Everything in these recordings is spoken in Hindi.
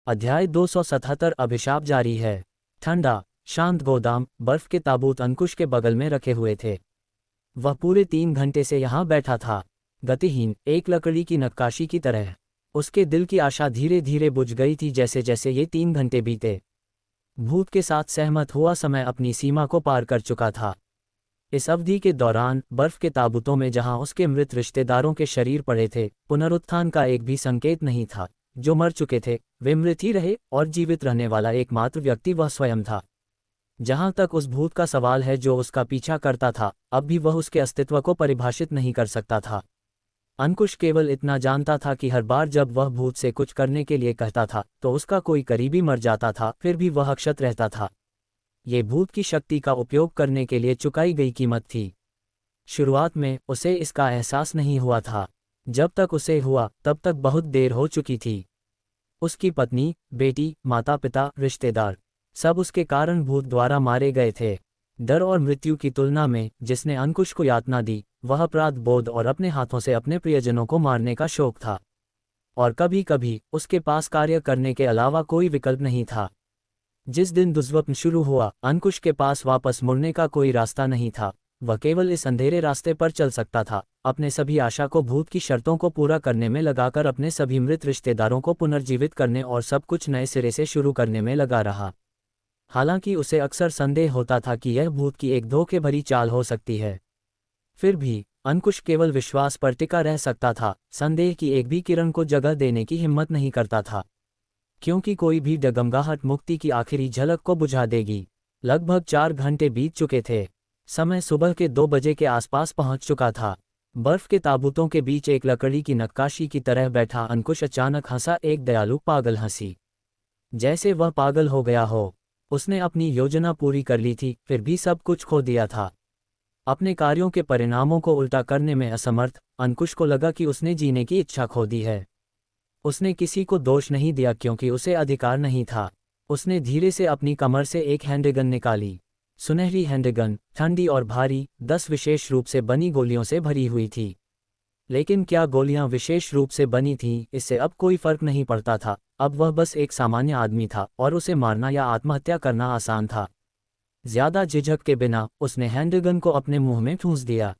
अध्याय 277 अभिशाप जारी है। ठंडा शांत गोदाम, बर्फ के ताबूत अंकुश के बगल में रखे हुए थे। वह पूरे 3 घंटे से यहाँ बैठा था, गतिहीन, एक लकड़ी की नक्काशी की तरह। उसके दिल की आशा धीरे धीरे बुझ गई थी जैसे जैसे ये 3 घंटे बीते। भूत के साथ सहमत हुआ समय अपनी सीमा को पार कर चुका था। इस अवधि के दौरान बर्फ के ताबूतों में जहां उसके मृत रिश्तेदारों के शरीर पड़े थे, पुनरुत्थान का एक भी संकेत नहीं था। जो मर चुके थे वे मृत ही रहे और जीवित रहने वाला एकमात्र व्यक्ति वह स्वयं था। जहां तक उस भूत का सवाल है जो उसका पीछा करता था, अब भी वह उसके अस्तित्व को परिभाषित नहीं कर सकता था। अंकुश केवल इतना जानता था कि हर बार जब वह भूत से कुछ करने के लिए कहता था तो उसका कोई करीबी मर जाता था, फिर भी वह अक्षत रहता था। ये भूत की शक्ति का उपयोग करने के लिए चुकाई गई कीमत थी। शुरुआत में उसे इसका एहसास नहीं हुआ था। जब तक उसे हुआ तब तक बहुत देर हो चुकी थी। उसकी पत्नी, बेटी, माता पिता, रिश्तेदार, सब उसके कारण भूत द्वारा मारे गए थे। डर और मृत्यु की तुलना में जिसने अंकुश को यातना दी, वह अपराध बोध और अपने हाथों से अपने प्रियजनों को मारने का शौक था। और कभी कभी उसके पास कार्य करने के अलावा कोई विकल्प नहीं था। जिस दिन दुष्स्वप्न शुरू हुआ, अंकुश के पास वापस मुड़ने का कोई रास्ता नहीं था। वह केवल इस अंधेरे रास्ते पर चल सकता था, अपने सभी आशा को भूत की शर्तों को पूरा करने में लगाकर अपने सभी मृत रिश्तेदारों को पुनर्जीवित करने और सब कुछ नए सिरे से शुरू करने में लगा रहा। हालांकि उसे अक्सर संदेह होता था कि यह भूत की एक धोखे भरी चाल हो सकती है। फिर भी अंकुश केवल विश्वास पर टिका रह सकता था, संदेह की एक भी किरण को जगह देने की हिम्मत नहीं करता था, क्योंकि कोई भी डगमगाहट मुक्ति की आखिरी झलक को बुझा देगी। लगभग 4 घंटे बीत चुके थे। समय सुबह के 2 बजे के आसपास पहुंच चुका था। बर्फ के ताबूतों के बीच एक लकड़ी की नक्काशी की तरह बैठा अंकुश अचानक हंसा, एक दयालु पागल हंसी, जैसे वह पागल हो गया हो। उसने अपनी योजना पूरी कर ली थी, फिर भी सब कुछ खो दिया था। अपने कार्यों के परिणामों को उल्टा करने में असमर्थ अंकुश को लगा कि उसने जीने की इच्छा खो दी है। उसने किसी को दोष नहीं दिया क्योंकि उसे अधिकार नहीं था। उसने धीरे से अपनी कमर से एक हैंडगन निकाली। सुनहरी हैंडगन, ठंडी और भारी, 10 विशेष रूप से बनी गोलियों से भरी हुई थी। लेकिन क्या गोलियां विशेष रूप से बनी थीं, इससे अब कोई फर्क नहीं पड़ता था। अब वह बस एक सामान्य आदमी था और उसे मारना या आत्महत्या करना आसान था। ज्यादा झिझक के बिना उसने हैंडगन को अपने मुंह में ठूंस दिया।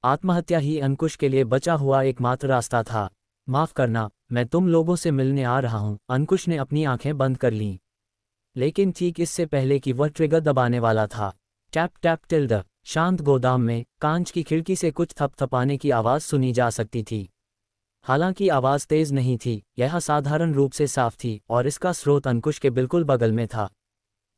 आत्महत्या ही अंकुश के लिए बचा हुआ एकमात्र रास्ता था। माफ करना, मैं तुम लोगों से मिलने आ रहा हूं। अंकुश ने अपनी आंखें बंद कर लीं। लेकिन ठीक इससे पहले कि वह ट्रिगर दबाने वाला था, टैप टैप टिल्ड, शांत गोदाम में कांच की खिड़की से कुछ थपथपाने की आवाज सुनी जा सकती थी। हालांकि आवाज तेज नहीं थी, यह साधारण रूप से साफ थी और इसका स्रोत अंकुश के बिल्कुल बगल में था।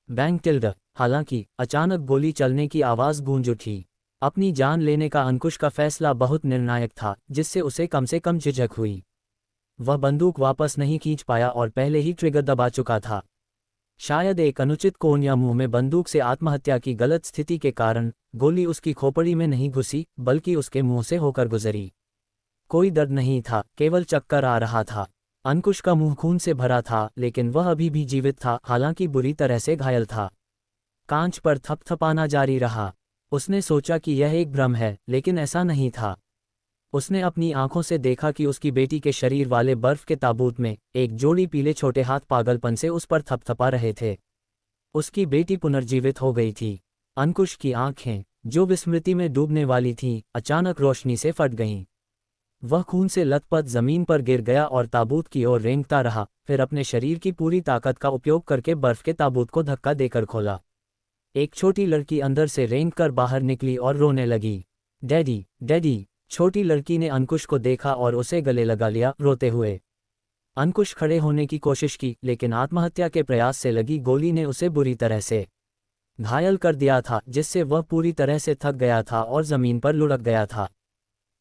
Bang tilde. हालांकि अचानक गोली चलने की आवाज गूंज उठी। अपनी जान लेने का अंकुश का फैसला बहुत निर्णायक था, जिससे उसे कम से कम झिझक हुई। वह बंदूक वापस नहीं खींच पाया और पहले ही ट्रिगर दबा चुका था। शायद एक अनुचित कोण या मुंह में बंदूक से आत्महत्या की गलत स्थिति के कारण गोली उसकी खोपड़ी में नहीं घुसी, बल्कि उसके मुंह से होकर गुजरी। कोई दर्द नहीं था, केवल चक्कर आ रहा था। अंकुश का मुंह खून से भरा था, लेकिन वह अभी भी जीवित था, हालांकि बुरी तरह से घायल था। कांच पर थपथपाना जारी रहा। उसने सोचा कि यह एक भ्रम है, लेकिन ऐसा नहीं था। उसने अपनी आंखों से देखा कि उसकी बेटी के शरीर वाले बर्फ के ताबूत में एक जोड़ी पीले छोटे हाथ पागलपन से उस पर थपथपा रहे थे। उसकी बेटी पुनर्जीवित हो गई थी। अंकुश की आंखें, जो विस्मृति में डूबने वाली थीं, अचानक रोशनी से फट गईं। वह खून से लथपथ जमीन पर गिर गया और ताबूत की ओर रेंगता रहा, फिर अपने शरीर की पूरी ताकत का उपयोग करके बर्फ के ताबूत को धक्का देकर खोला। एक छोटी लड़की अंदर से रेंगकर बाहर निकली और रोने लगी। Daddy, daddy. छोटी लड़की ने अंकुश को देखा और उसे गले लगा लिया, रोते हुए। अंकुश खड़े होने की कोशिश की, लेकिन आत्महत्या के प्रयास से लगी गोली ने उसे बुरी तरह से घायल कर दिया था, जिससे वह पूरी तरह से थक गया था और जमीन पर लुढ़क गया था।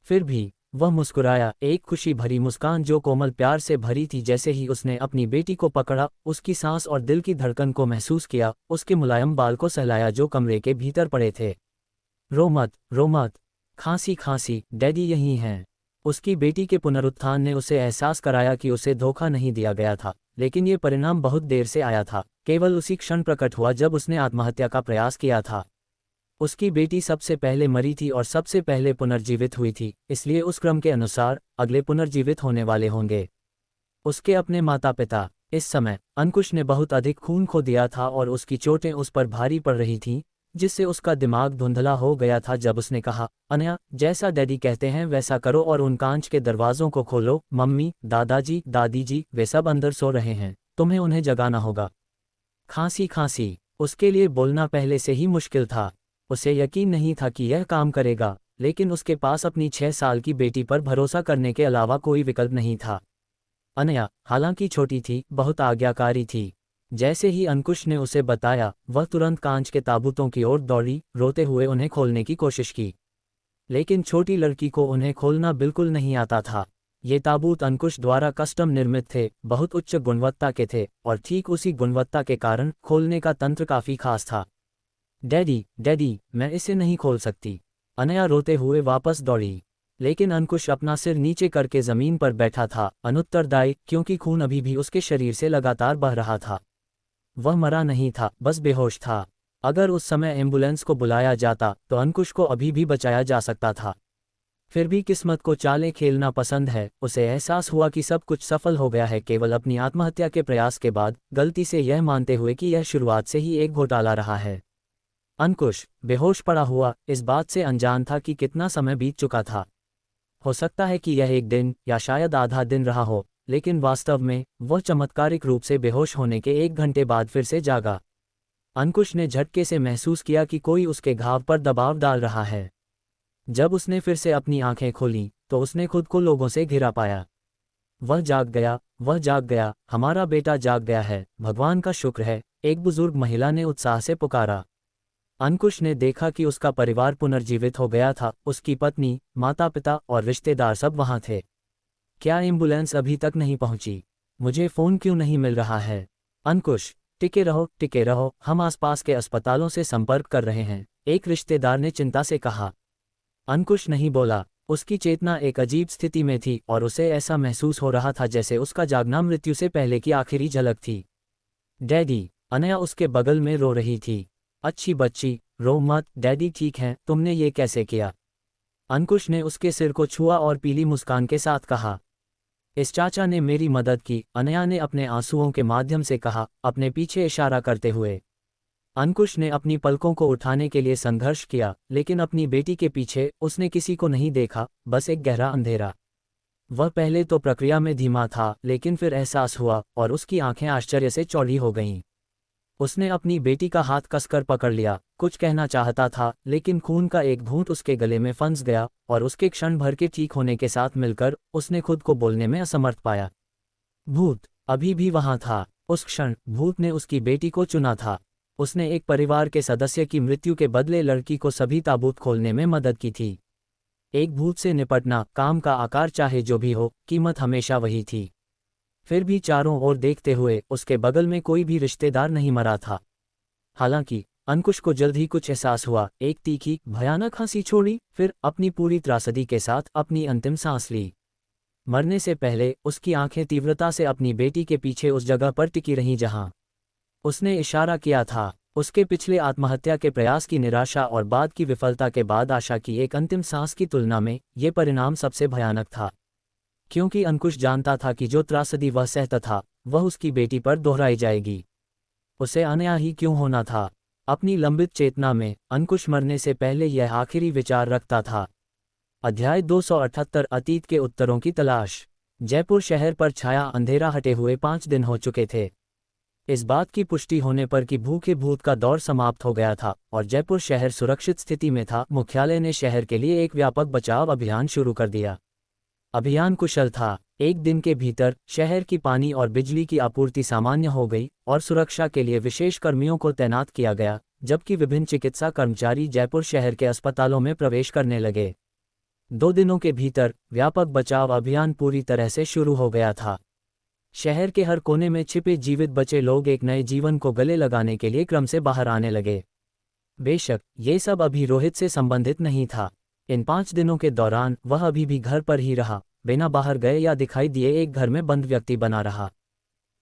फिर भी वह मुस्कुराया, एक खुशी भरी मुस्कान जो कोमल प्यार से भरी थी। जैसे ही उसने अपनी बेटी को पकड़ा, उसकी सांस और दिल की धड़कन को महसूस किया, उसके मुलायम बाल को सहलाया जो कमरे के भीतर पड़े थे। रो मत, रो मत। खांसी खांसी, डैडी यहीं हैं। उसकी बेटी के पुनरुत्थान ने उसे एहसास कराया कि उसे धोखा नहीं दिया गया था, लेकिन ये परिणाम बहुत देर से आया था। केवल उसी क्षण प्रकट हुआ जब उसने आत्महत्या का प्रयास किया था। उसकी बेटी सबसे पहले मरी थी और सबसे पहले पुनर्जीवित हुई थी, इसलिए उस क्रम के अनुसार अगले पुनर्जीवित होने वाले होंगे उसके अपने माता पिता। इस समय अंकुश ने बहुत अधिक खून खो दिया था और उसकी चोटें उस पर भारी पड़ रही थीं, जिससे उसका दिमाग धुंधला हो गया था। जब उसने कहा, अनया, जैसा डैडी कहते हैं वैसा करो और उन कांच के दरवाज़ों को खोलो। मम्मी, दादाजी, दादी जी, वे सब अंदर सो रहे हैं, तुम्हें उन्हें जगाना होगा। खांसी खांसी। उसके लिए बोलना पहले से ही मुश्किल था। उसे यकीन नहीं था कि यह काम करेगा, लेकिन उसके पास अपनी 6 साल की बेटी पर भरोसा करने के अलावा कोई विकल्प नहीं था। अनया, हालांकि छोटी थी, बहुत आज्ञाकारी थी। जैसे ही अंकुश ने उसे बताया, वह तुरंत कांच के ताबूतों की ओर दौड़ी, रोते हुए उन्हें खोलने की कोशिश की। लेकिन छोटी लड़की को उन्हें खोलना बिल्कुल नहीं आता था। ये ताबूत अंकुश द्वारा कस्टम निर्मित थे, बहुत उच्च गुणवत्ता के थे, और ठीक उसी गुणवत्ता के कारण खोलने का तंत्र काफ़ी खास था। डैडी, डैडी, मैं इसे नहीं खोल सकती। अनया रोते हुए वापस दौड़ी। लेकिन अंकुश अपना सिर नीचे करके ज़मीन पर बैठा था, अनुत्तरदायी, क्योंकि खून अभी भी उसके शरीर से लगातार बह रहा था। वह मरा नहीं था, बस बेहोश था। अगर उस समय एम्बुलेंस को बुलाया जाता तो अंकुश को अभी भी बचाया जा सकता था। फिर भी किस्मत को चालें खेलना पसंद है। उसे एहसास हुआ कि सब कुछ सफल हो गया है, केवल अपनी आत्महत्या के प्रयास के बाद, गलती से यह मानते हुए कि यह शुरुआत से ही एक घोटाला रहा है। अंकुश बेहोश पड़ा हुआ, इस बात से अनजान था कि कितना समय बीत चुका था। हो सकता है कि यह एक दिन या शायद आधा दिन रहा हो, लेकिन वास्तव में वह चमत्कारिक रूप से बेहोश होने के 1 घंटे बाद फिर से जागा। अंकुश ने झटके से महसूस किया कि कोई उसके घाव पर दबाव डाल रहा है। जब उसने फिर से अपनी आंखें खोलीं, तो उसने खुद को लोगों से घिरा पाया। वह जाग गया, वह जाग गया, हमारा बेटा जाग गया है, भगवान का शुक्र है, एक बुजुर्ग महिला ने उत्साह से पुकारा। अंकुश ने देखा कि उसका परिवार पुनर्जीवित हो गया था, उसकी पत्नी, माता पिता और रिश्तेदार सब वहां थे। क्या एम्बुलेंस अभी तक नहीं पहुंची? मुझे फ़ोन क्यों नहीं मिल रहा है? अंकुश, टिके रहो, हम आसपास के अस्पतालों से संपर्क कर रहे हैं, एक रिश्तेदार ने चिंता से कहा। अंकुश नहीं बोला। उसकी चेतना एक अजीब स्थिति में थी और उसे ऐसा महसूस हो रहा था जैसे उसका जागना मृत्यु से पहले की आखिरी झलक थी। डैडी, अनया उसके बगल में रो रही थी। अच्छी बच्ची, रो मत, डैडी ठीक हैं, तुमने ये कैसे किया? अंकुश ने उसके सिर को छुआ और पीली मुस्कान के साथ कहा, इस चाचा ने मेरी मदद की, अनया ने अपने आंसुओं के माध्यम से कहा, अपने पीछे इशारा करते हुए। अंकुश ने अपनी पलकों को उठाने के लिए संघर्ष किया, लेकिन अपनी बेटी के पीछे उसने किसी को नहीं देखा, बस एक गहरा अंधेरा। वह पहले तो प्रक्रिया में धीमा था, लेकिन फिर एहसास हुआ और उसकी आंखें आश्चर्य से चौड़ी हो गईं। उसने अपनी बेटी का हाथ कसकर पकड़ लिया, कुछ कहना चाहता था, लेकिन खून का एक घूंट उसके गले में फंस गया और उसके क्षण भर के ठीक होने के साथ मिलकर उसने खुद को बोलने में असमर्थ पाया। भूत अभी भी वहां था। उस क्षण भूत ने उसकी बेटी को चुना था। उसने एक परिवार के सदस्य की मृत्यु के बदले लड़की को सभी ताबूत खोलने में मदद की थी। एक भूत से निपटना, काम का आकार चाहे जो भी हो, कीमत हमेशा वही थी। फिर भी चारों ओर देखते हुए उसके बगल में कोई भी रिश्तेदार नहीं मरा था। हालांकि अंकुश को जल्द ही कुछ एहसास हुआ। एक तीखी, भयानक हंसी छोड़ी, फिर अपनी पूरी त्रासदी के साथ अपनी अंतिम सांस ली। मरने से पहले उसकी आंखें तीव्रता से अपनी बेटी के पीछे उस जगह पर टिकी रहीं जहां उसने इशारा किया था। उसके पिछले आत्महत्या के प्रयास की निराशा और बाद की विफलता के बाद आशा की एक अंतिम सांस की तुलना में ये परिणाम सबसे भयानक था, क्योंकि अंकुश जानता था कि जो त्रासदी वह सहता था, वह उसकी बेटी पर दोहराई जाएगी। उसे अनया ही क्यों होना था? अपनी लंबित चेतना में अंकुश मरने से पहले यह आखिरी विचार रखता था। अध्याय 278 अतीत के उत्तरों की तलाश। जयपुर शहर पर छाया अंधेरा हटे हुए 5 दिन हो चुके थे। इस बात की पुष्टि होने पर कि भूखे भूत का दौर समाप्त हो गया था और जयपुर शहर सुरक्षित स्थिति में था, मुख्यालय ने शहर के लिए एक व्यापक बचाव अभियान शुरू कर दिया। अभियान कुशल था। एक दिन के भीतर शहर की पानी और बिजली की आपूर्ति सामान्य हो गई और सुरक्षा के लिए विशेष कर्मियों को तैनात किया गया, जबकि विभिन्न चिकित्सा कर्मचारी जयपुर शहर के अस्पतालों में प्रवेश करने लगे। 2 दिनों के भीतर व्यापक बचाव अभियान पूरी तरह से शुरू हो गया था। शहर के हर कोने में छिपे जीवित बचे लोग एक नए जीवन को गले लगाने के लिए क्रम से बाहर आने लगे। बेशक ये सब अभी रोहित से संबंधित नहीं था। इन 5 दिनों के दौरान वह अभी भी घर पर ही रहा, बिना बाहर गए या दिखाई दिए एक घर में बंद व्यक्ति बना रहा।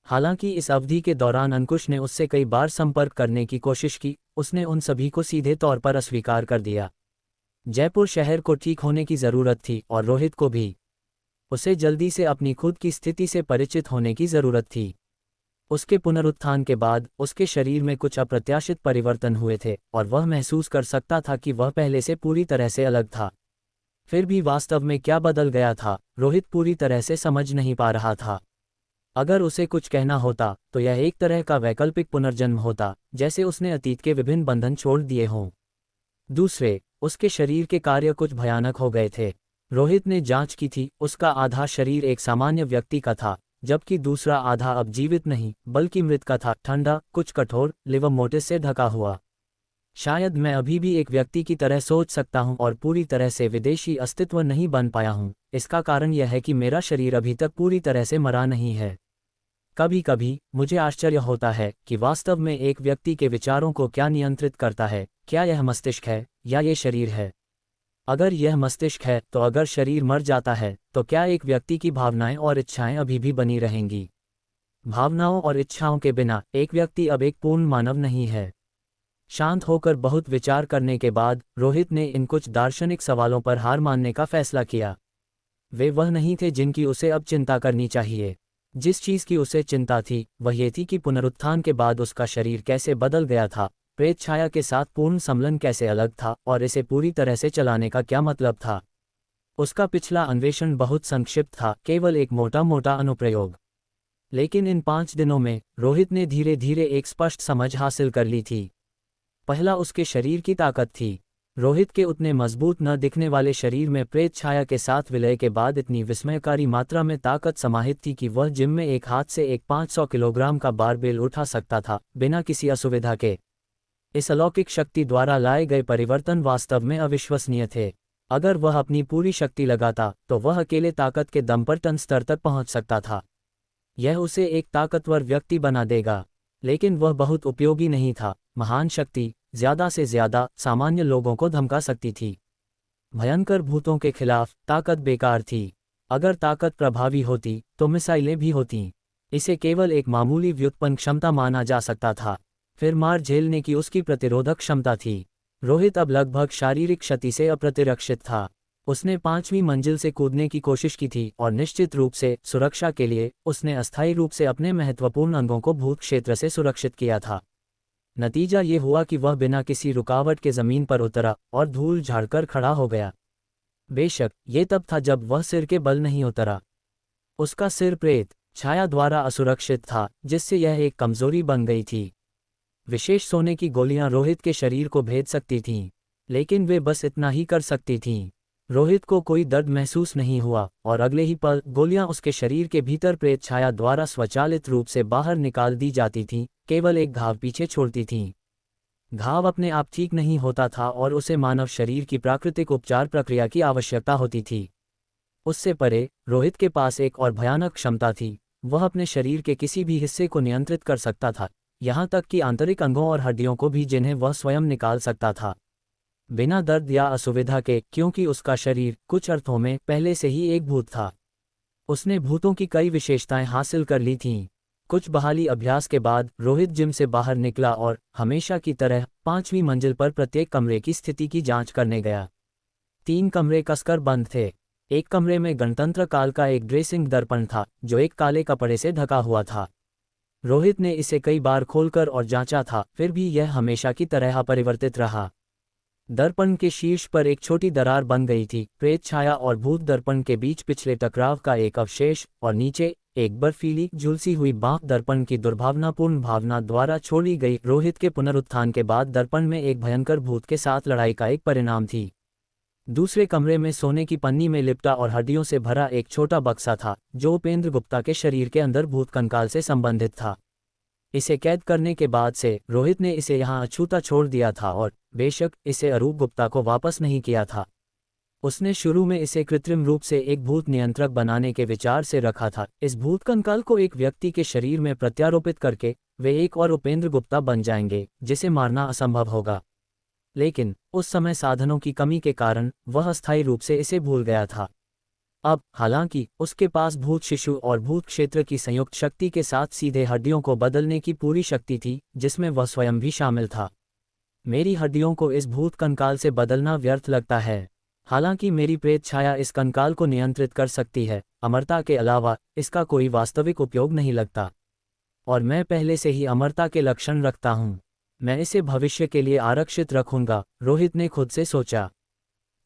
हालांकि इस अवधि के दौरान अंकुश ने उससे कई बार संपर्क करने की कोशिश की, उसने उन सभी को सीधे तौर पर अस्वीकार कर दिया। जयपुर शहर को ठीक होने की ज़रूरत थी और रोहित को भी। उसे जल्दी से अपनी खुद की स्थिति से परिचित होने की ज़रूरत थी। उसके पुनरुत्थान के बाद उसके शरीर में कुछ अप्रत्याशित परिवर्तन हुए थे और वह महसूस कर सकता था कि वह पहले से पूरी तरह से अलग था। फिर भी वास्तव में क्या बदल गया था, रोहित पूरी तरह से समझ नहीं पा रहा था। अगर उसे कुछ कहना होता तो यह एक तरह का वैकल्पिक पुनर्जन्म होता, जैसे उसने अतीत के विभिन्न बंधन छोड़ दिए हों। दूसरे, उसके शरीर के कार्य कुछ भयानक हो गए थे। रोहित ने जांच की थी, उसका आधा शरीर एक सामान्य व्यक्ति का था, जबकि दूसरा आधा अब जीवित नहीं बल्कि मृत का था, ठंडा, कुछ कठोर, लिवर मोटिस से ढका हुआ। शायद मैं अभी भी एक व्यक्ति की तरह सोच सकता हूं और पूरी तरह से विदेशी अस्तित्व नहीं बन पाया हूं। इसका कारण यह है कि मेरा शरीर अभी तक पूरी तरह से मरा नहीं है। कभी कभी मुझे आश्चर्य होता है कि वास्तव में एक व्यक्ति के विचारों को क्या नियंत्रित करता है, क्या यह मस्तिष्क है या ये शरीर है। अगर यह मस्तिष्क है तो अगर शरीर मर जाता है तो क्या एक व्यक्ति की भावनाएं और इच्छाएं अभी भी बनी रहेंगी। भावनाओं और इच्छाओं के बिना एक व्यक्ति अब एक पूर्ण मानव नहीं है। शांत होकर बहुत विचार करने के बाद रोहित ने इन कुछ दार्शनिक सवालों पर हार मानने का फैसला किया। वे वह नहीं थे जिनकी उसे अब चिंता करनी चाहिए। जिस चीज की उसे चिंता थी वह ये थी कि पुनरुत्थान के बाद उसका शरीर कैसे बदल गया था, प्रेत छाया के साथ पूर्ण सम्मिलन कैसे अलग था और इसे पूरी तरह से चलाने का क्या मतलब था। उसका पिछला अन्वेषण बहुत संक्षिप्त था, केवल एक मोटा मोटा अनुप्रयोग। लेकिन इन 5 दिनों में रोहित ने धीरे धीरे एक स्पष्ट समझ हासिल कर ली थी। पहला उसके शरीर की ताकत थी। रोहित के उतने मजबूत न दिखने वाले शरीर में प्रेत छाया के साथ विलय के बाद इतनी विस्मयकारी मात्रा में ताकत समाहित थी कि वह जिम में एक हाथ से एक 500 किलोग्राम का बारबेल उठा सकता था, बिना किसी असुविधा के। इस अलौकिक शक्ति द्वारा लाए गए परिवर्तन वास्तव में अविश्वसनीय थे। अगर वह अपनी पूरी शक्ति लगाता तो वह अकेले ताकत के दम पर टन स्तर तक पहुंच सकता था। यह उसे एक ताकतवर व्यक्ति बना देगा। लेकिन वह बहुत उपयोगी नहीं था। महान शक्ति ज्यादा से ज्यादा सामान्य लोगों को धमका सकती थी। भयंकर भूतों के खिलाफ ताकत बेकार थी। अगर ताकत प्रभावी होती तो मिसाइलें भी होतीं। इसे केवल एक मामूली व्युत्पन्न क्षमता माना जा सकता था। फिर मार झेलने की उसकी प्रतिरोधक क्षमता थी। रोहित अब लगभग शारीरिक क्षति से अप्रतिरक्षित था। उसने 5वीं मंजिल से कूदने की कोशिश की थी और निश्चित रूप से सुरक्षा के लिए उसने अस्थायी रूप से अपने महत्वपूर्ण अंगों को भूत क्षेत्र से सुरक्षित किया था। नतीजा ये हुआ कि वह बिना किसी रुकावट के जमीन पर उतरा और धूल झाड़कर खड़ा हो गया। बेशक ये तब था जब वह सिर के बल नहीं उतरा। उसका सिर प्रेत छाया द्वारा असुरक्षित था, जिससे यह एक कमजोरी बन गई थी। विशेष सोने की गोलियां रोहित के शरीर को भेद सकती थीं, लेकिन वे बस इतना ही कर सकती थीं। रोहित को कोई दर्द महसूस नहीं हुआ और अगले ही पल गोलियां उसके शरीर के भीतर प्रेत छाया द्वारा स्वचालित रूप से बाहर निकाल दी जाती थीं, केवल एक घाव पीछे छोड़ती थीं। घाव अपने आप ठीक नहीं होता था और उसे मानव शरीर की प्राकृतिक उपचार प्रक्रिया की आवश्यकता होती थी। उससे परे रोहित के पास एक और भयानक क्षमता थी। वह अपने शरीर के किसी भी हिस्से को नियंत्रित कर सकता था, यहाँ तक कि आंतरिक अंगों और हड्डियों को भी, जिन्हें वह स्वयं निकाल सकता था बिना दर्द या असुविधा के, क्योंकि उसका शरीर कुछ अर्थों में पहले से ही एक भूत था। उसने भूतों की कई विशेषताएं हासिल कर ली थीं। कुछ बहाली अभ्यास के बाद रोहित जिम से बाहर निकला और हमेशा की तरह 5वीं मंजिल पर प्रत्येक कमरे की स्थिति की जांच करने गया। 3 कमरे कसकर बंद थे। एक कमरे में गणतंत्र काल का एक ड्रेसिंग दर्पण था, जो एक काले कपड़े से ढका हुआ था। रोहित ने इसे कई बार खोलकर और जांचा था, फिर भी यह हमेशा की तरह अपरिवर्तित रहा। दर्पण के शीर्ष पर एक छोटी दरार बन गई थी, प्रेत छाया और भूत दर्पण के बीच पिछले टकराव का एक अवशेष, और नीचे एक बर्फीली झुलसी हुई बाँप दर्पण की दुर्भावनापूर्ण भावना द्वारा छोड़ी गई। रोहित के पुनरुत्थान के बाद दर्पण में एक भयंकर भूत के साथ लड़ाई का एक परिणाम थी। दूसरे कमरे में सोने की पन्नी में लिपटा और हड्डियों से भरा एक छोटा बक्सा था, जो उपेंद्र गुप्ता के शरीर के अंदर भूत कंकाल से संबंधित था। इसे कैद करने के बाद से रोहित ने इसे यहाँ अछूता छोड़ दिया था और बेशक इसे अरूप गुप्ता को वापस नहीं किया था। उसने शुरू में इसे कृत्रिम रूप से एक भूत नियंत्रक बनाने के विचार से रखा था। इस भूत कंकाल को एक व्यक्ति के शरीर में प्रत्यारोपित करके वे एक और उपेंद्र गुप्ता बन जाएंगे, जिसे मारना असंभव होगा। लेकिन उस समय साधनों की कमी के कारण वह अस्थायी रूप से इसे भूल गया था। अब हालांकि उसके पास भूत शिशु और भूत क्षेत्र की संयुक्त शक्ति के साथ सीधे हड्डियों को बदलने की पूरी शक्ति थी, जिसमें वह स्वयं भी शामिल था। मेरी हड्डियों को इस भूत कंकाल से बदलना व्यर्थ लगता है। हालांकि मेरी प्रेत छाया इस कंकाल को नियंत्रित कर सकती है, अमरता के अलावा इसका कोई वास्तविक उपयोग नहीं लगता। और मैं पहले से ही अमरता के लक्षण रखता हूँ। मैं इसे भविष्य के लिए आरक्षित रखूंगा, रोहित ने खुद से सोचा।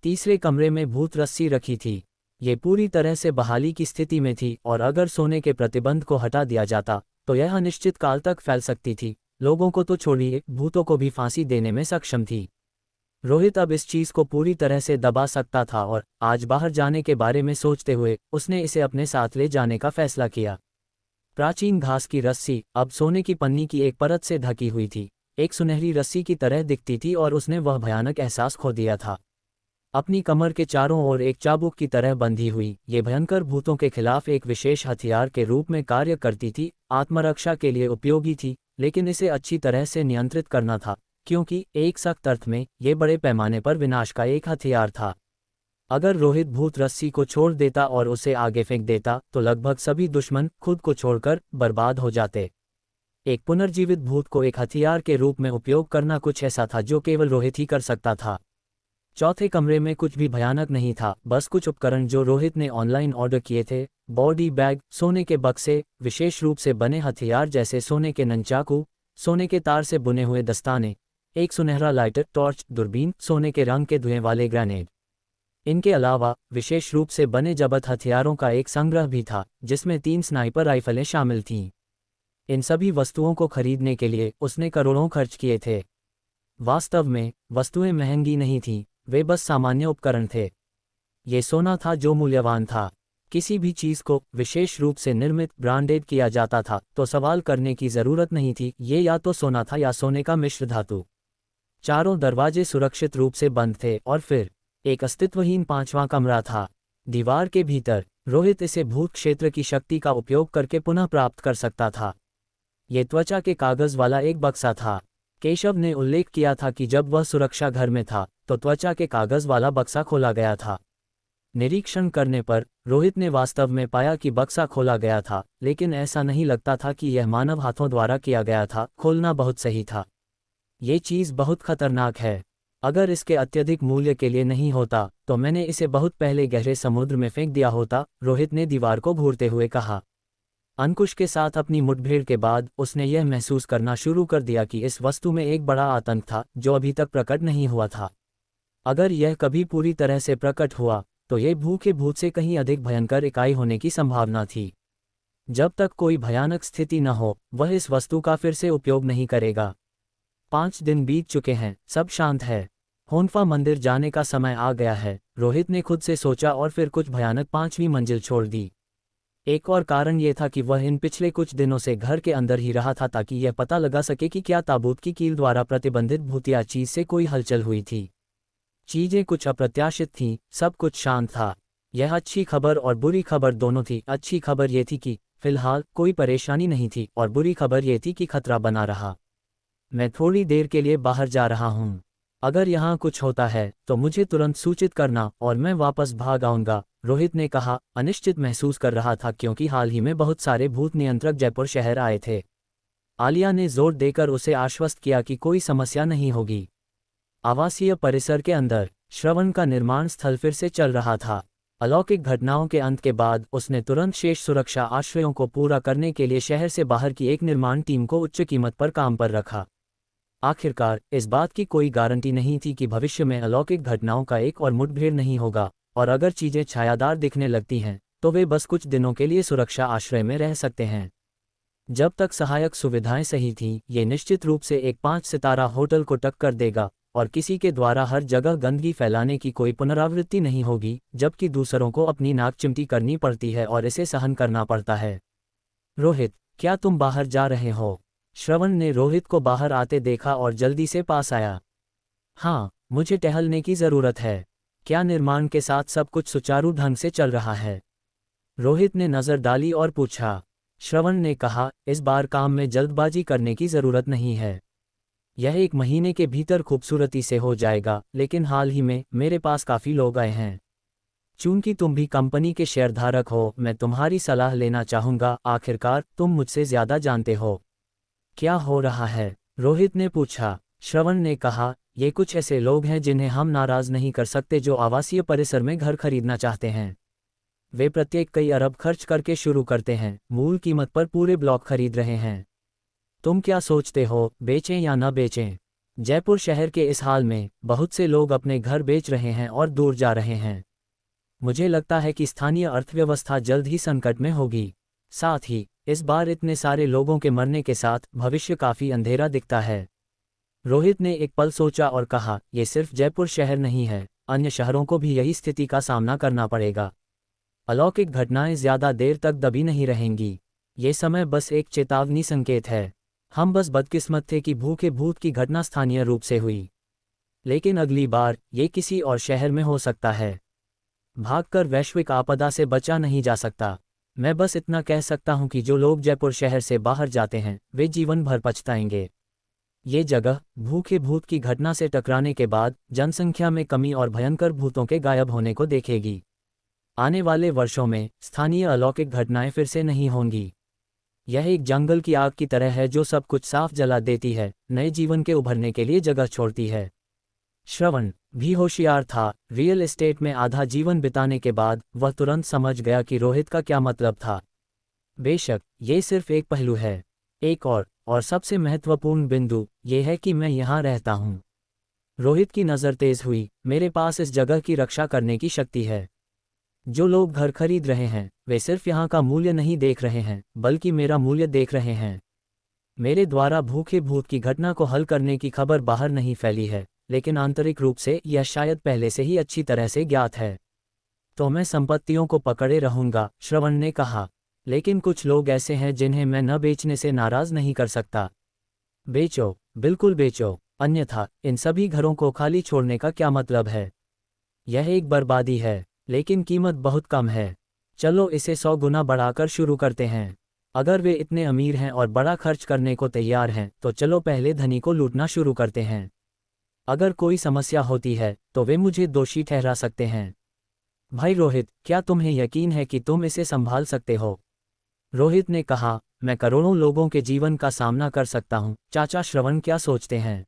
तीसरे कमरे में भूत रस्सी रखी थी। ये पूरी तरह से बहाली की स्थिति में थी और अगर सोने के प्रतिबंध को हटा दिया जाता तो यह अनिश्चित काल तक फैल सकती थी। लोगों को तो छोड़िए, भूतों को भी फांसी देने में सक्षम थी। रोहित अब इस चीज को पूरी तरह से दबा सकता था और आज बाहर जाने के बारे में सोचते हुए उसने इसे अपने साथ ले जाने का फैसला किया। प्राचीन घास की रस्सी अब सोने की पन्नी की एक परत से ढकी हुई थी, एक सुनहरी रस्सी की तरह दिखती थी और उसने वह भयानक एहसास खो दिया था। अपनी कमर के चारों ओर एक चाबुक की तरह बंधी हुई ये भयंकर भूतों के खिलाफ एक विशेष हथियार के रूप में कार्य करती थी। आत्मरक्षा के लिए उपयोगी थी, लेकिन इसे अच्छी तरह से नियंत्रित करना था, क्योंकि एक सख्त अर्थ में ये बड़े पैमाने पर विनाश का एक हथियार था। अगर रोहित भूत रस्सी को छोड़ देता और उसे आगे फेंक देता तो लगभग सभी दुश्मन खुद को छोड़कर बर्बाद हो जाते। एक पुनर्जीवित भूत को एक हथियार के रूप में उपयोग करना कुछ ऐसा था जो केवल रोहित ही कर सकता था। चौथे कमरे में कुछ भी भयानक नहीं था, बस कुछ उपकरण जो रोहित ने ऑनलाइन ऑर्डर किए थे। बॉडी बैग, सोने के बक्से, विशेष रूप से बने हथियार जैसे सोने के नंचाकू, सोने के तार से बुने हुए दस्ताने, एक सुनहरा लाइटर, टॉर्च, दूरबीन, सोने के रंग के धुएं वाले ग्रेनेड। इनके अलावा विशेष रूप से बने जबत हथियारों का एक संग्रह भी था जिसमें 3 स्नाइपर राइफलें शामिल थीं। इन सभी वस्तुओं को खरीदने के लिए उसने करोड़ों खर्च किए थे। वास्तव में वस्तुएं महंगी नहीं थीं, वे बस सामान्य उपकरण थे। ये सोना था जो मूल्यवान था। किसी भी चीज़ को विशेष रूप से निर्मित ब्रांडेड किया जाता था तो सवाल करने की ज़रूरत नहीं थी, ये या तो सोना था या सोने का मिश्र धातु। चारों दरवाजे सुरक्षित रूप से बंद थे और फिर एक अस्तित्वहीन 5वां कमरा था। दीवार के भीतर रोहित इसे भूत क्षेत्र की शक्ति का उपयोग करके पुनः प्राप्त कर सकता था। ये त्वचा के कागज वाला एक बक्सा था। केशव ने उल्लेख किया था कि जब वह सुरक्षा घर में था तो त्वचा के कागज वाला बक्सा खोला गया था। निरीक्षण करने पर रोहित ने वास्तव में पाया कि बक्सा खोला गया था, लेकिन ऐसा नहीं लगता था कि यह मानव हाथों द्वारा किया गया था। खोलना बहुत सही था। ये चीज़ बहुत खतरनाक है। अगर इसके अत्यधिक मूल्य के लिए नहीं होता तो मैंने इसे बहुत पहले गहरे समुद्र में फेंक दिया होता, रोहित ने दीवार को घूरते हुए कहा। अंकुश के साथ अपनी मुठभेड़ के बाद उसने यह महसूस करना शुरू कर दिया कि इस वस्तु में एक बड़ा आतंक था जो अभी तक प्रकट नहीं हुआ था। अगर यह कभी पूरी तरह से प्रकट हुआ तो ये भूखे भूत से कहीं अधिक भयंकर इकाई होने की संभावना थी। जब तक कोई भयानक स्थिति न हो वह इस वस्तु का फिर से उपयोग नहीं करेगा। 5 दिन बीत चुके हैं, सब शांत है। होन्फा मंदिर जाने का समय आ गया है, रोहित ने खुद से सोचा और फिर कुछ भयानक 5वीं मंजिल छोड़ दी। एक और कारण यह था कि वह इन पिछले कुछ दिनों से घर के अंदर ही रहा था ताकि यह पता लगा सके कि क्या ताबूत की कील द्वारा प्रतिबंधित भूतिया चीज से कोई हलचल हुई थी। चीजें कुछ अप्रत्याशित थीं, सब कुछ शांत था। यह अच्छी खबर और बुरी खबर दोनों थी। अच्छी खबर यह थी कि फिलहाल कोई परेशानी नहीं थी और बुरी खबर यह थी कि खतरा बना रहा। मैं थोड़ी देर के लिए बाहर जा रहा हूँ। अगर यहाँ कुछ होता है तो मुझे तुरंत सूचित करना और मैं वापस भाग आऊँगा, रोहित ने कहा। अनिश्चित महसूस कर रहा था क्योंकि हाल ही में बहुत सारे भूत नियंत्रक जयपुर शहर आए थे। आलिया ने जोर देकर उसे आश्वस्त किया कि कोई समस्या नहीं होगी। आवासीय परिसर के अंदर श्रवण का निर्माण स्थल फिर से चल रहा था। अलौकिक घटनाओं के अंत के बाद उसने तुरंत शेष सुरक्षा आश्रयों को पूरा करने के लिए शहर से बाहर की एक निर्माण टीम को उच्च कीमत पर काम पर रखा। आखिरकार इस बात की कोई गारंटी नहीं थी कि भविष्य में अलौकिक घटनाओं का एक और मुठभेड़ नहीं होगा, और अगर चीजें छायादार दिखने लगती हैं तो वे बस कुछ दिनों के लिए सुरक्षा आश्रय में रह सकते हैं। जब तक सहायक सुविधाएं सही थीं, ये निश्चित रूप से एक 5 सितारा होटल को टक्कर देगा और किसी के द्वारा हर जगह गंदगी फैलाने की कोई पुनरावृत्ति नहीं होगी, जबकि दूसरों को अपनी नाक चिमटी करनी पड़ती है और इसे सहन करना पड़ता है। रोहित, क्या तुम बाहर जा रहे हो? श्रवण ने रोहित को बाहर आते देखा और जल्दी से पास आया। हाँ, मुझे टहलने की ज़रूरत है। क्या निर्माण के साथ सब कुछ सुचारू ढंग से चल रहा है? रोहित ने नज़र डाली और पूछा। श्रवण ने कहा, इस बार काम में जल्दबाजी करने की ज़रूरत नहीं है। यह 1 महीने के भीतर खूबसूरती से हो जाएगा, लेकिन हाल ही में मेरे पास काफ़ी लोग आए हैं। चूंकि तुम भी कंपनी के शेयरधारक हो, मैं तुम्हारी सलाह लेना चाहूँगा। आखिरकार तुम मुझसे ज़्यादा जानते हो। क्या हो रहा है? रोहित ने पूछा। श्रवण ने कहा, ये कुछ ऐसे लोग हैं जिन्हें हम नाराज नहीं कर सकते जो आवासीय परिसर में घर खरीदना चाहते हैं। वे प्रत्येक कई अरब खर्च करके शुरू करते हैं, मूल कीमत पर पूरे ब्लॉक खरीद रहे हैं। तुम क्या सोचते हो, बेचें या न बेचें? जयपुर शहर के इस हाल में बहुत से लोग अपने घर बेच रहे हैं और दूर जा रहे हैं। मुझे लगता है कि स्थानीय अर्थव्यवस्था जल्द ही संकट में होगी। साथ ही इस बार इतने सारे लोगों के मरने के साथ भविष्य काफी अंधेरा दिखता है। रोहित ने एक पल सोचा और कहा, ये सिर्फ जयपुर शहर नहीं है, अन्य शहरों को भी यही स्थिति का सामना करना पड़ेगा। अलौकिक घटनाएं ज्यादा देर तक दबी नहीं रहेंगी। ये समय बस एक चेतावनी संकेत है। हम बस बदकिस्मत थे कि भूखे भूत की घटना स्थानीय रूप से हुई, लेकिन अगली बार ये किसी और शहर में हो सकता है। भागकर वैश्विक आपदा से बचा नहीं जा सकता। मैं बस इतना कह सकता हूं कि जो लोग जयपुर शहर से बाहर जाते हैं वे जीवन भर पछताएंगे। ये जगह भूखे भूत की घटना से टकराने के बाद जनसंख्या में कमी और भयंकर भूतों के गायब होने को देखेगी। आने वाले वर्षों में स्थानीय अलौकिक घटनाएं फिर से नहीं होंगी। यह एक जंगल की आग की तरह है जो सब कुछ साफ जला देती है, नए जीवन के उभरने के लिए जगह छोड़ती है। श्रवण भी होशियार था। रियल एस्टेट में आधा जीवन बिताने के बाद वह तुरंत समझ गया कि रोहित का क्या मतलब था। बेशक ये सिर्फ एक पहलू है। एक और सबसे महत्वपूर्ण बिंदु ये है कि मैं यहाँ रहता हूँ। रोहित की नज़र तेज हुई। मेरे पास इस जगह की रक्षा करने की शक्ति है। जो लोग घर खरीद रहे हैं वे सिर्फ यहाँ का मूल्य नहीं देख रहे हैं, बल्कि मेरा मूल्य देख रहे हैं। मेरे द्वारा भूखे भूत की घटना को हल करने की खबर बाहर नहीं फैली है, लेकिन आंतरिक रूप से यह शायद पहले से ही अच्छी तरह से ज्ञात है। तो मैं संपत्तियों को पकड़े रहूंगा, श्रवण ने कहा। लेकिन कुछ लोग ऐसे हैं जिन्हें मैं न बेचने से नाराज नहीं कर सकता। बेचो, बिल्कुल बेचो, अन्यथा इन सभी घरों को खाली छोड़ने का क्या मतलब है? यह एक बर्बादी है, लेकिन कीमत बहुत कम है। चलो इसे 100 गुना बढ़ाकर शुरू करते हैं। अगर वे इतने अमीर हैं और बड़ा खर्च करने को तैयार हैं तो चलो पहले धनी को लूटना शुरू करते हैं। अगर कोई समस्या होती है तो वे मुझे दोषी ठहरा सकते हैं। भाई रोहित, क्या तुम्हें यकीन है कि तुम इसे संभाल सकते हो? रोहित ने कहा, मैं करोड़ों लोगों के जीवन का सामना कर सकता हूँ। चाचा श्रवण क्या सोचते हैं?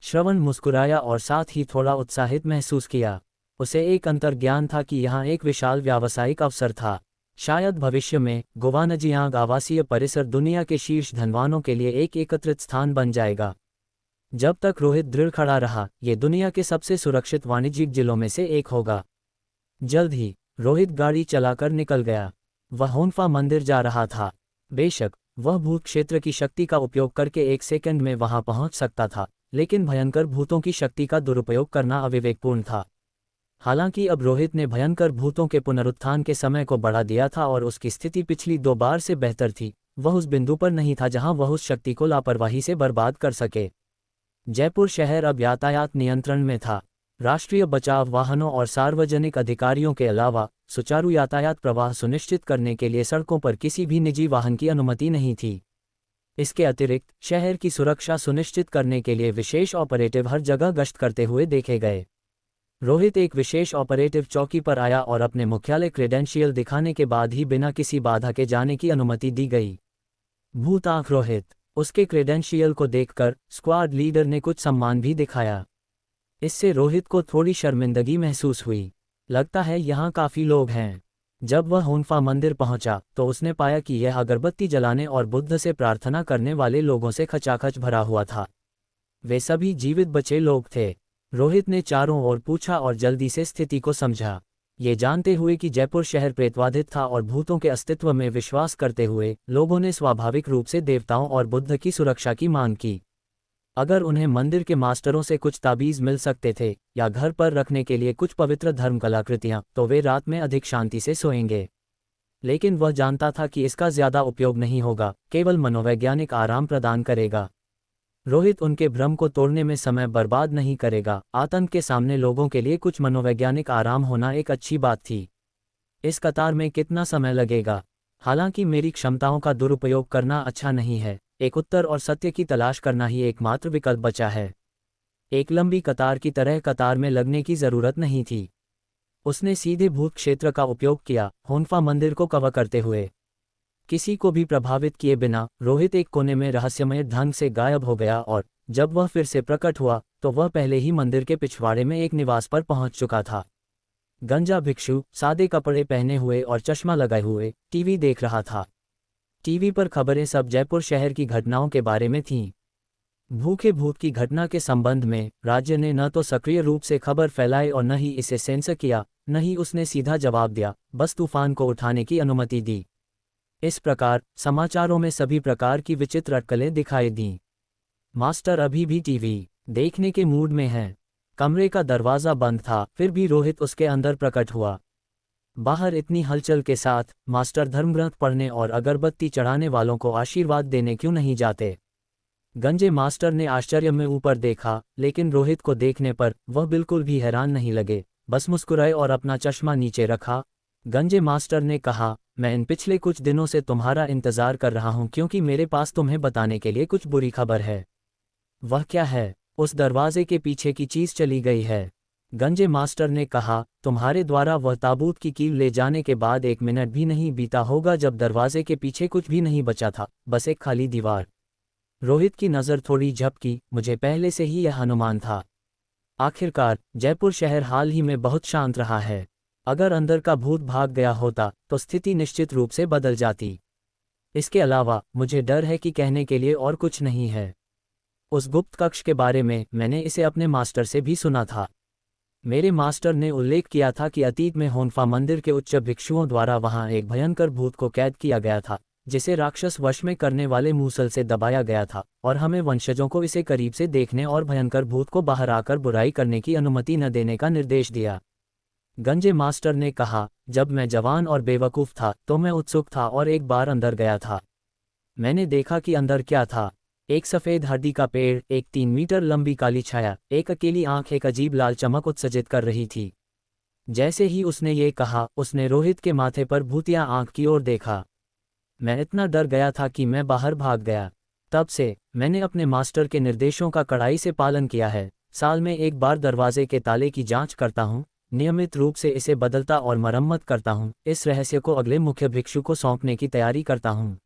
श्रवण मुस्कुराया और साथ ही थोड़ा उत्साहित महसूस किया। उसे एक अंतर्ज्ञान था कि यहाँ एक विशाल व्यावसायिक अवसर था। शायद भविष्य में गोवानजियांग आवासीय परिसर दुनिया के शीर्ष धनवानों के लिए एक एकत्रित स्थान बन जाएगा। जब तक रोहित दृढ़ खड़ा रहा, ये दुनिया के सबसे सुरक्षित वाणिज्यिक जिलों में से एक होगा। जल्द ही रोहित गाड़ी चलाकर निकल गया। वह होन्फा मंदिर जा रहा था। बेशक वह भूत क्षेत्र की शक्ति का उपयोग करके 1 सेकंड में वहां पहुंच सकता था, लेकिन भयंकर भूतों की शक्ति का दुरुपयोग करना अविवेकपूर्ण था। हालांकि अब रोहित ने भयंकर भूतों के पुनरुत्थान के समय को बढ़ा दिया था और उसकी स्थिति पिछली 2 बार से बेहतर थी। वह उस बिंदु पर नहीं था जहां वह उस शक्ति को लापरवाही से बर्बाद कर सके। जयपुर शहर अब यातायात नियंत्रण में था। राष्ट्रीय बचाव वाहनों और सार्वजनिक अधिकारियों के अलावा सुचारू यातायात प्रवाह सुनिश्चित करने के लिए सड़कों पर किसी भी निजी वाहन की अनुमति नहीं थी। इसके अतिरिक्त शहर की सुरक्षा सुनिश्चित करने के लिए विशेष ऑपरेटिव हर जगह गश्त करते हुए देखे गए। रोहित एक विशेष ऑपरेटिव चौकी पर आया और अपने मुख्यालय क्रेडेंशियल दिखाने के बाद ही बिना किसी बाधा के जाने की अनुमति दी गई। भूत आंख रोहित। उसके क्रेडेंशियल को देखकर स्क्वाड लीडर ने कुछ सम्मान भी दिखाया। इससे रोहित को थोड़ी शर्मिंदगी महसूस हुई। लगता है यहाँ काफी लोग हैं। जब वह होन्फा मंदिर पहुंचा तो उसने पाया कि यह अगरबत्ती जलाने और बुद्ध से प्रार्थना करने वाले लोगों से खचाखच भरा हुआ था। वे सभी जीवित बचे लोग थे। रोहित ने चारों ओर पूछा और जल्दी से स्थिति को समझा, ये जानते हुए कि जयपुर शहर प्रेतवाधित था और भूतों के अस्तित्व में विश्वास करते हुए लोगों ने स्वाभाविक रूप से देवताओं और बुद्ध की सुरक्षा की मांग की। अगर उन्हें मंदिर के मास्टरों से कुछ ताबीज मिल सकते थे या घर पर रखने के लिए कुछ पवित्र धर्म कलाकृतियां, तो वे रात में अधिक शांति से सोएंगे। लेकिन वह जानता था कि इसका ज्यादा उपयोग नहीं होगा, केवल मनोवैज्ञानिक आराम प्रदान करेगा। रोहित उनके भ्रम को तोड़ने में समय बर्बाद नहीं करेगा। आतंक के सामने लोगों के लिए कुछ मनोवैज्ञानिक आराम होना एक अच्छी बात थी। इस कतार में कितना समय लगेगा? हालांकि मेरी क्षमताओं का दुरुपयोग करना अच्छा नहीं है। एक उत्तर और सत्य की तलाश करना ही एकमात्र विकल्प बचा है। एक लंबी कतार की तरह कतार में लगने की जरूरत नहीं थी। उसने सीधे भूत क्षेत्र का उपयोग किया, होन्फा मंदिर को कवर करते हुए। किसी को भी प्रभावित किए बिना रोहित एक कोने में रहस्यमय ढंग से गायब हो गया और जब वह फिर से प्रकट हुआ तो वह पहले ही मंदिर के पिछवाड़े में एक निवास पर पहुंच चुका था। गंजा भिक्षु सादे कपड़े पहने हुए और चश्मा लगाए हुए टीवी देख रहा था। टीवी पर खबरें सब जयपुर शहर की घटनाओं के बारे में थीं। भूखे भूत की घटना के संबंध में राज्य ने न तो सक्रिय रूप से खबर फैलाई और न ही इसे सेंसर किया, न ही उसने सीधा जवाब दिया, बस तूफान को उठाने की अनुमति दी। इस प्रकार समाचारों में सभी प्रकार की विचित्र अटकलें दिखाई दीं। मास्टर अभी भी टीवी देखने के मूड में हैं। कमरे का दरवाज़ा बंद था, फिर भी रोहित उसके अंदर प्रकट हुआ। बाहर इतनी हलचल के साथ मास्टर धर्मग्रंथ पढ़ने और अगरबत्ती चढ़ाने वालों को आशीर्वाद देने क्यों नहीं जाते? गंजे मास्टर ने आश्चर्य में ऊपर देखा, लेकिन रोहित को देखने पर वह बिल्कुल भी हैरान नहीं लगे, बस मुस्कुराए और अपना चश्मा नीचे रखा। गंजे मास्टर ने कहा, मैं इन पिछले कुछ दिनों से तुम्हारा इंतजार कर रहा हूं क्योंकि मेरे पास तुम्हें बताने के लिए कुछ बुरी खबर है। वह क्या है? उस दरवाजे के पीछे की चीज चली गई है। गंजे मास्टर ने कहा, तुम्हारे द्वारा वह ताबूत की कील ले जाने के बाद 1 मिनट भी नहीं बीता होगा जब दरवाजे के पीछे कुछ भी नहीं बचा था, बस एक खाली दीवार। रोहित की नज़र थोड़ी झपकी, मुझे पहले से ही यह अनुमान था। आखिरकार जयपुर शहर हाल ही में बहुत शांत रहा है। अगर अंदर का भूत भाग गया होता तो स्थिति निश्चित रूप से बदल जाती। इसके अलावा मुझे डर है कि कहने के लिए और कुछ नहीं है। उस गुप्त कक्ष के बारे में मैंने इसे अपने मास्टर से भी सुना था। मेरे मास्टर ने उल्लेख किया था कि अतीत में होन्फा मंदिर के उच्च भिक्षुओं द्वारा वहां एक भयंकर भूत को कैद किया गया था, जिसे राक्षस वश में करने वाले मूसल से दबाया गया था, और हमें वंशजों को इसे करीब से देखने और भयंकर भूत को बाहर आकर बुराई करने की अनुमति न देने का निर्देश दिया। गंजे मास्टर ने कहा, जब मैं जवान और बेवकूफ़ था तो मैं उत्सुक था और एक बार अंदर गया था। मैंने देखा कि अंदर क्या था। एक सफ़ेद हड्डी का पेड़, एक 3 मीटर लंबी काली छाया, एक अकेली आंख एक अजीब लाल चमक उत्सर्जित कर रही थी। जैसे ही उसने ये कहा, उसने रोहित के माथे पर भूतिया आंख की ओर देखा। मैं इतना डर गया था कि मैं बाहर भाग गया। तब से मैंने अपने मास्टर के निर्देशों का कड़ाई से पालन किया है। साल में एक बार दरवाजे के ताले की जांच करता हूँ, नियमित रूप से इसे बदलता और मरम्मत करता हूँ। इस रहस्य को अगले मुख्य भिक्षु को सौंपने की तैयारी करता हूँ।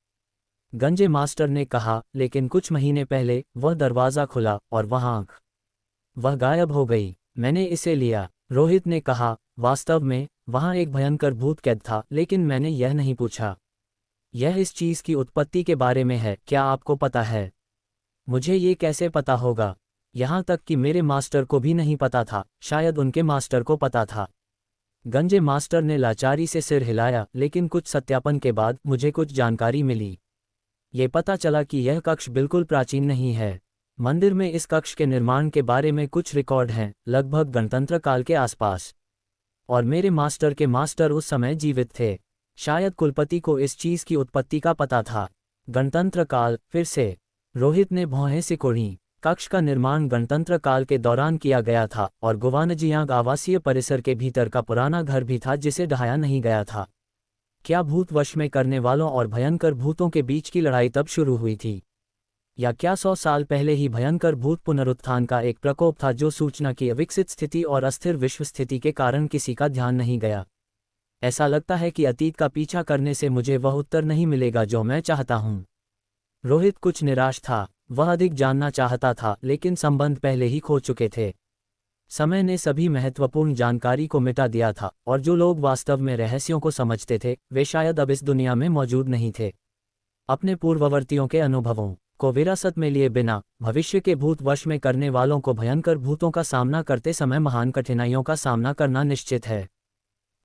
गंजे मास्टर ने कहा, लेकिन कुछ महीने पहले वह दरवाज़ा खुला और वह गायब हो गई। मैंने इसे लिया। रोहित ने कहा, वास्तव में वहाँ एक भयंकर भूत कैद था, लेकिन मैंने यह नहीं पूछा। यह इस चीज़ की उत्पत्ति के बारे में है, क्या आपको पता है? मुझे ये कैसे पता होगा? यहाँ तक कि मेरे मास्टर को भी नहीं पता था, शायद उनके मास्टर को पता था। गंजे मास्टर ने लाचारी से सिर हिलाया, लेकिन कुछ सत्यापन के बाद मुझे कुछ जानकारी मिली। ये पता चला कि यह कक्ष बिल्कुल प्राचीन नहीं है। मंदिर में इस कक्ष के निर्माण के बारे में कुछ रिकॉर्ड हैं, लगभग गणतंत्र काल के आसपास। और मेरे मास्टर के मास्टर उस समय जीवित थे। शायद कुलपति को इस चीज़ की उत्पत्ति का पता था। गणतंत्र काल, फिर से रोहित ने भौहें सिकोड़ी। कक्ष का निर्माण गणतंत्र काल के दौरान किया गया था और गुवानजियांग आवासीय परिसर के भीतर का पुराना घर भी था जिसे ढहाया नहीं गया था। क्या भूत वश में करने वालों और भयंकर भूतों के बीच की लड़ाई तब शुरू हुई थी? या क्या 100 साल पहले ही भयंकर भूत पुनरुत्थान का एक प्रकोप था जो सूचना की अविकसित स्थिति और अस्थिर विश्व स्थिति के कारण किसी का ध्यान नहीं गया? ऐसा लगता है कि अतीत का पीछा करने से मुझे वह उत्तर नहीं मिलेगा जो मैं चाहता हूँ। रोहित कुछ निराश था। वह अधिक जानना चाहता था, लेकिन संबंध पहले ही खो चुके थे। समय ने सभी महत्वपूर्ण जानकारी को मिटा दिया था, और जो लोग वास्तव में रहस्यों को समझते थे, वे शायद अब इस दुनिया में मौजूद नहीं थे। अपने पूर्ववर्तियों के अनुभवों को विरासत में लिए बिना भविष्य के भूत वश में करने वालों को भयंकर भूतों का सामना करते समय महान कठिनाइयों का सामना करना निश्चित है।